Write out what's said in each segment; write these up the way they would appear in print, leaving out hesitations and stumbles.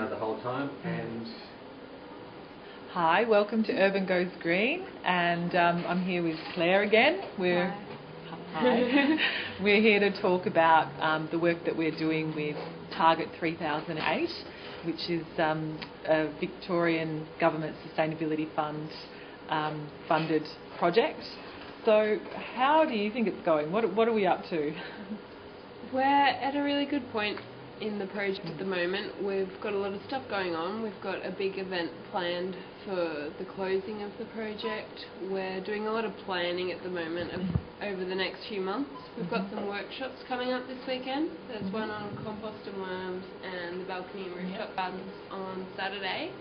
the whole time. And hi, welcome to Urban Goes Green, and I'm here with Claire again. Hi. We're here to talk about the work that we're doing with Target 3008, which is a Victorian Government Sustainability Fund funded project. So how do you think it's going? What are we up to? We're at a really good point in the project at the moment. We've got a lot of stuff going on. We've got a big event planned for the closing of the project. We're doing a lot of planning at the moment over the next few months. We've got some workshops coming up this weekend. There's one on compost and worms and the balcony and rooftop gardens on Saturday.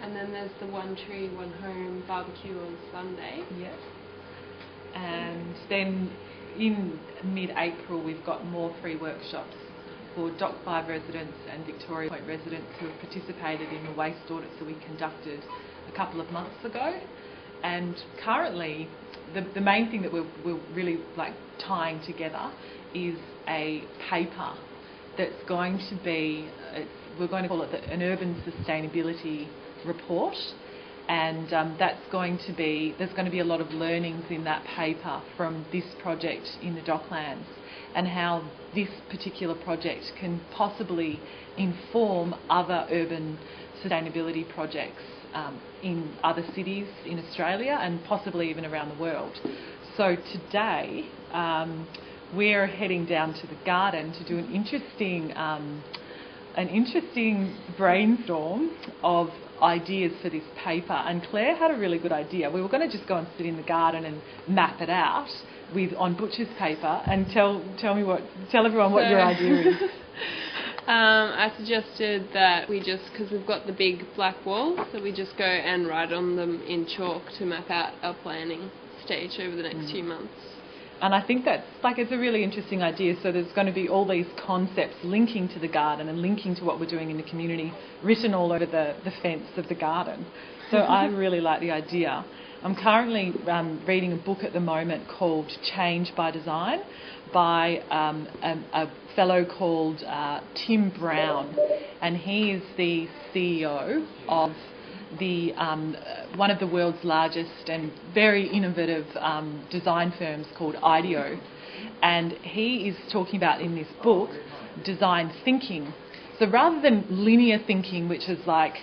And then there's the One Tree, One Home barbecue on Sunday. Yes. And then in mid-April we've got more free workshops for Dock 5 residents and Victoria Point residents who have participated in the waste audits that we conducted a couple of months ago. And currently the main thing that we're really tying together is a paper that's going to be, we're going to call it an urban sustainability report. And there's going to be a lot of learnings in that paper from this project in the Docklands, and how this particular project can possibly inform other urban sustainability projects in other cities in Australia and possibly even around the world. So today we're heading down to the garden to do an interesting brainstorm of ideas for this paper, and Claire had a really good idea. We were going to just go and sit in the garden and map it out on butcher's paper, and tell everyone what your idea is. I suggested that we because we've got the big black walls, that we just go and write on them in chalk to map out our planning stage over the next few months. And I think that's it's a really interesting idea. So there's going to be all these concepts linking to the garden and linking to what we're doing in the community, written all over the fence of the garden. So I really like the idea. I'm currently reading a book at the moment called Change by Design by a fellow called Tim Brown, and he is the CEO of one of the world's largest and very innovative design firms called IDEO, and he is talking about in this book design thinking. So rather than linear thinking, which is like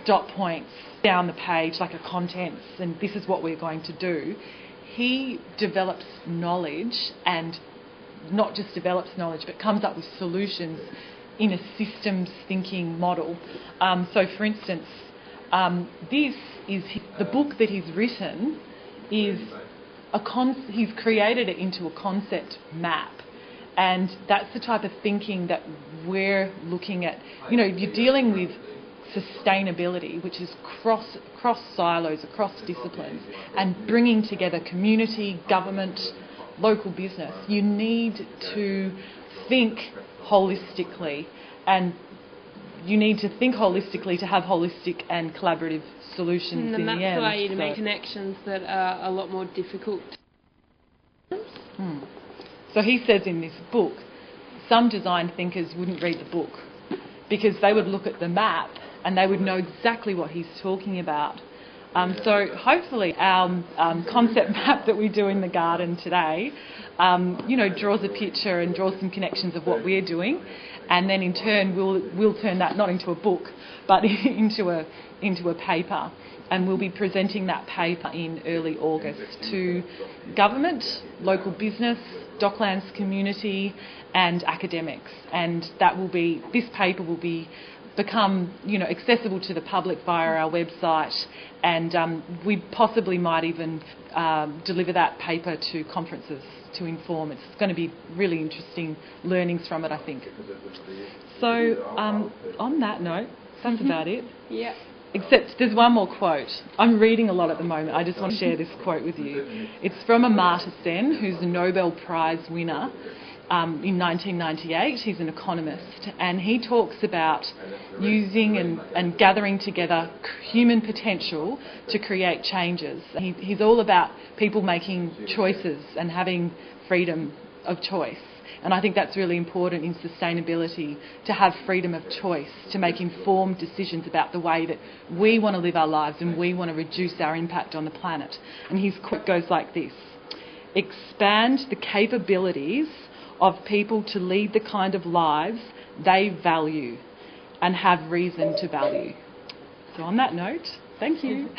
dot points down the page like a contents and this is what we're going to do, he develops knowledge, and not just develops knowledge but comes up with solutions in a systems thinking model. So for instance, this is the book that he's written is he's created it into a concept map, and that's the type of thinking that we're looking at. You're dealing with sustainability, which is cross silos, across disciplines, and bringing together community, government, local business. You need to think holistically, and you need to think holistically to have holistic and collaborative solutions in the end. And that's why you make connections that are a lot more difficult. So he says in this book, some design thinkers wouldn't read the book because they would look at the map and they would know exactly what he's talking about. So hopefully our concept map that we do in the garden today, draws a picture and draws some connections of what we're doing, and then in turn we'll turn that not into a book but into a paper, and we'll be presenting that paper in early August to government, local business, Docklands community and academics, and this paper will become accessible to the public via our website, and we possibly might even deliver that paper to conferences to inform. It's going to be really interesting learnings from it, I think. So on that note, that's about it. Yeah. Except there's one more quote. I'm reading a lot at the moment. I just want to share this quote with you. It's from Amartya Sen, who's a Nobel Prize winner in 1998. He's an economist, and he talks about using and gathering together human potential to create changes. He's all about people making choices and having freedom of choice. And I think that's really important in sustainability, to have freedom of choice, to make informed decisions about the way that we want to live our lives and we want to reduce our impact on the planet. And his quote goes like this: expand the capabilities of people to lead the kind of lives they value and have reason to value. So on that note, thank you.